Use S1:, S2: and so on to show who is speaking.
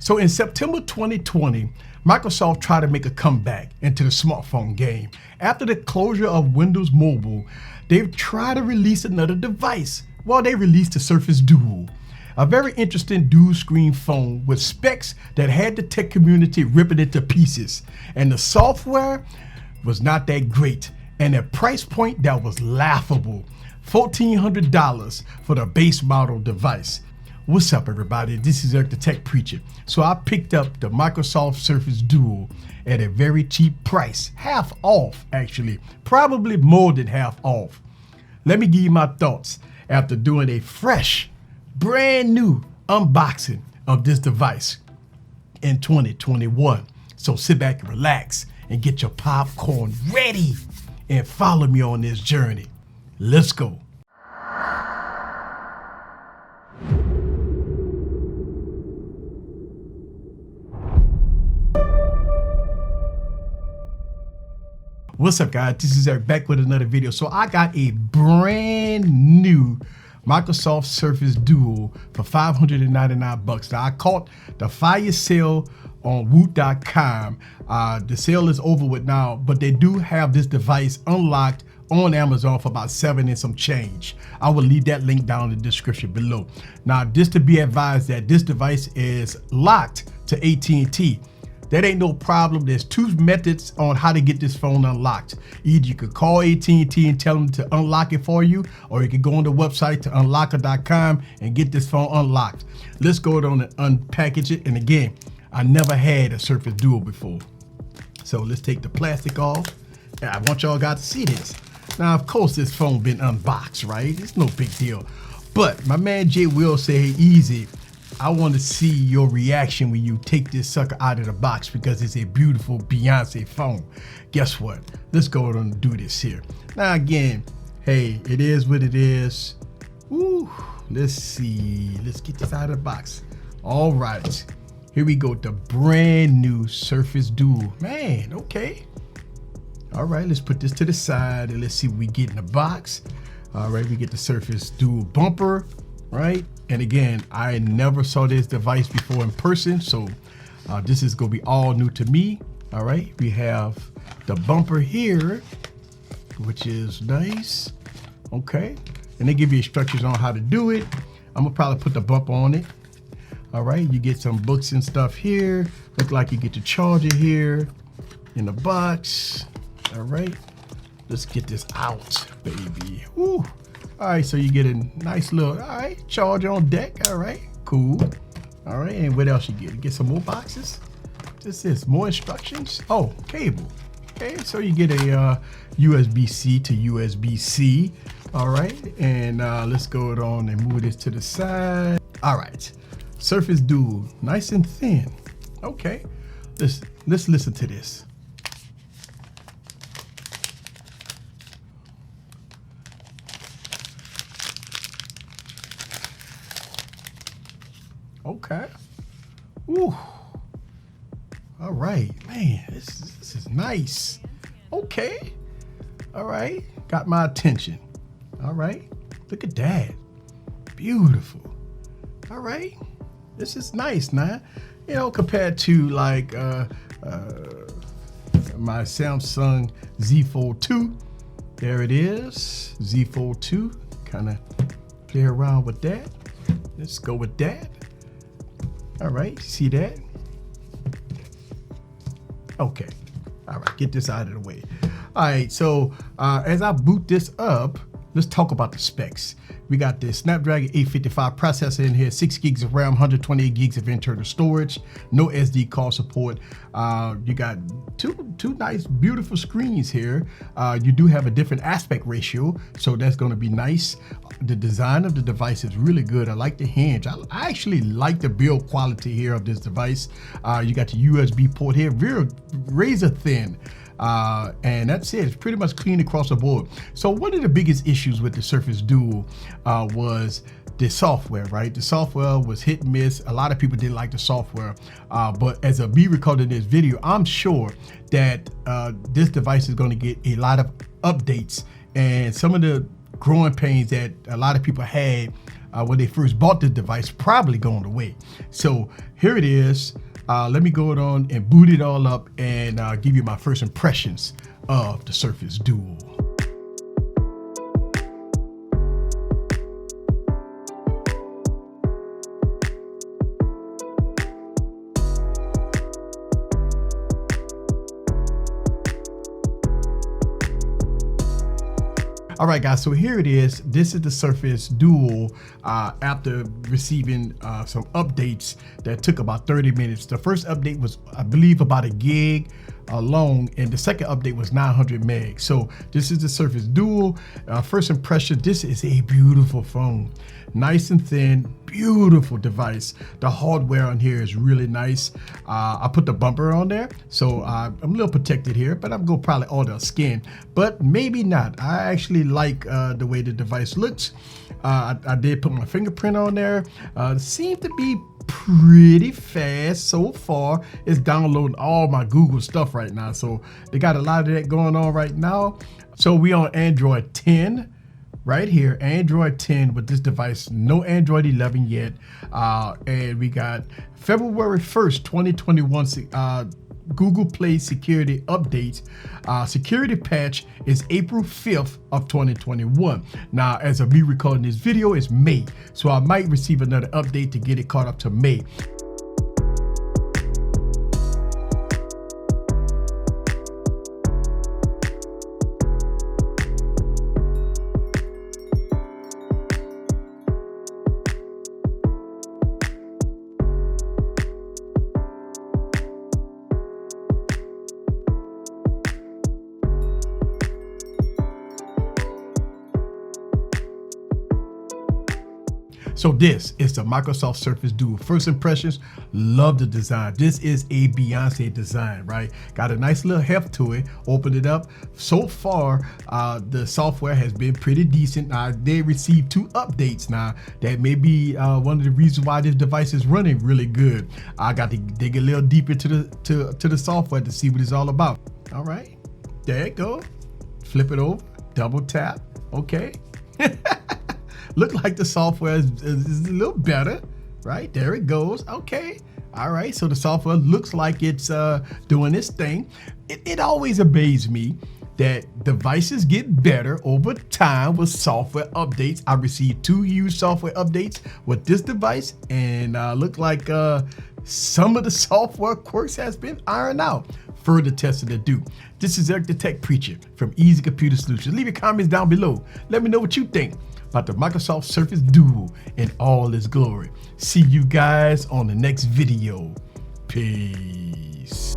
S1: So in September 2020, Microsoft tried to make a comeback into the smartphone game. After the closure of Windows Mobile, they've tried to release another device. Well, they released the Surface Duo, a very interesting dual screen phone with specs that had the tech community ripping it to pieces. And the software was not that great, and a price point that was laughable. $1,400 for the base model device. What's up, everybody? This is Eric the Tech Preacher. So I picked up the Microsoft Surface Duo at a very cheap price, half off actually, probably more than half off. Let me give you my thoughts after doing a fresh, brand new unboxing of this device in 2021. So sit back and relax and get your popcorn ready and follow me on this journey. Let's go. What's up, guys? This is Eric back with another video. So I got a brand new Microsoft Surface Duo for $599. Now I caught the fire sale on woot.com. The sale is over with now, but they do have this device unlocked on Amazon for about $7 and some change. I will leave that link down in the description below. Now, just to be advised that this device is locked to AT&T. That ain't no problem. There's two methods on how to get this phone unlocked. Either you could call AT&T and tell them to unlock it for you, or you can go on the website to unlocker.com and get this phone unlocked. Let's go on and unpackage it. And again, I never had a Surface Duo before. So let's take the plastic off. And I want y'all guys to see this. Now, of course, this phone been unboxed, right? It's no big deal. But my man Jay Will said, hey, easy. I want to see your reaction when you take this sucker out of the box because it's a beautiful Beyonce phone. Guess what? Let's go ahead and do this here. Now again, hey, it is what it is. Ooh, let's see. Let's get this out of the box. All right, here we go. The brand new Surface Duo. Man, okay. All right, let's put this to the side and let's see what we get in the box. All right, we get the Surface Duo bumper, right? And again, I never saw this device before in person, so this is gonna be all new to me. All right, we have the bumper here, which is nice. Okay, and they give you instructions on how to do it. I'm gonna probably put the bumper on it. All right, you get some books and stuff here. Look like you get the charger here in the box. All right, let's get this out, baby. Woo. All right, so you get a nice little, all right, charger on deck. All right, cool. All right, and what else you get? You get some more boxes. This is more instructions. Oh, cable. Okay, so you get a USB-C to USB-C. All right, and let's go on and move this to the side. All right, Surface Duo, nice and thin. Okay, let's listen to this. Okay. Ooh. All right, man. This is nice. Okay. All right. Got my attention. All right. Look at that. Beautiful. All right. This is nice, now. You know, compared to like my Samsung Z Fold 2. There it is. Z Fold 2. Kind of play around with that. Let's go with that. All right, see that? Okay, all right, get this out of the way. All right, so as I boot this up, let's talk about the specs. We got the Snapdragon 855 processor in here, 6 gigs of RAM, 128 gigs of internal storage, no SD card support. You got two nice, beautiful screens here. You do have a different aspect ratio, so that's gonna be nice. The design of the device is really good. I like the hinge. I actually like the build quality here of this device. You got the USB port here, very razor thin. And that's it. It's pretty much clean across the board. So one of the biggest issues with the Surface Duo was the software, right? The software was hit and miss. A lot of people didn't like the software, but as a me recording this video, I'm sure that this device is going to get a lot of updates, and some of the growing pains that a lot of people had when they first bought the device, probably going away. So here it is. Let me go on and boot it all up and give you my first impressions of the Surface Duo. All right, guys, so here it is. This is the Surface Duo after receiving some updates that took about 30 minutes. The first update was, I believe, about a gig long, and the second update was 900 meg. So this is the Surface Duo. First impression, this is a beautiful phone. Nice and thin, beautiful device. The hardware on here is really nice. I put the bumper on there, so I'm a little protected here, but I'm gonna probably order a skin, but maybe not. I actually like the way the device looks. I did put my fingerprint on there. Seems to be pretty fast so far. It's downloading all my Google stuff right now, so they got a lot of that going on right now. So we on Android 10 right here, Android 10 with this device, no Android 11 yet. And we got February 1st 2021 Google Play security updates. Security patch is April 5th of 2021. Now, as of me recording this video, it's May, so I might receive another update to get it caught up to May. So this is the Microsoft Surface Duo. First impressions, love the design. This is a Beyonce design, right? Got a nice little heft to it. Open it up. So far, the software has been pretty decent. They received 2 updates now. That may be one of the reasons why this device is running really good. I got to dig a little deeper to the software to see what it's all about. All right, there it goes. Flip it over, double tap. Okay. Look like the software is a little better, right? There it goes. Okay. All right. So the software looks like it's doing its thing. It always amazes me that devices get better over time with software updates. I received 2 huge software updates with this device, and look like some of the software quirks has been ironed out. Further testing to do. This is Eric the Tech Preacher from Easy Computer Solutions. Leave your comments down below. Let me know what you think about the Microsoft Surface Duo in all its glory. See you guys on the next video. Peace.